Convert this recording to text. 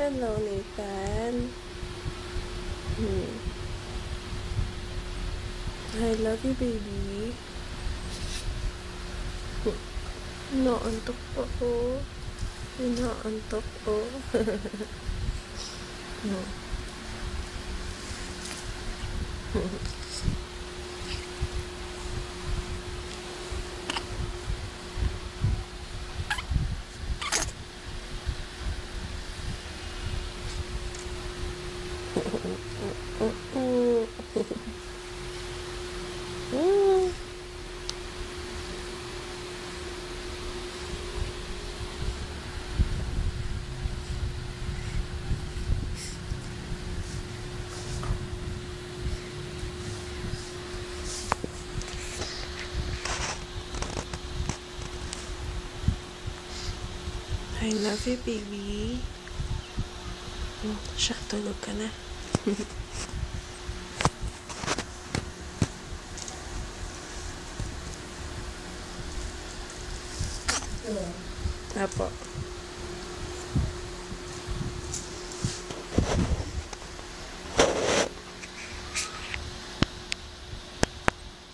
Hello, Nathan. I love you, baby. Inaantok ako. Inaantok ko. I love you, baby. Siya, tulog ka na. Apo.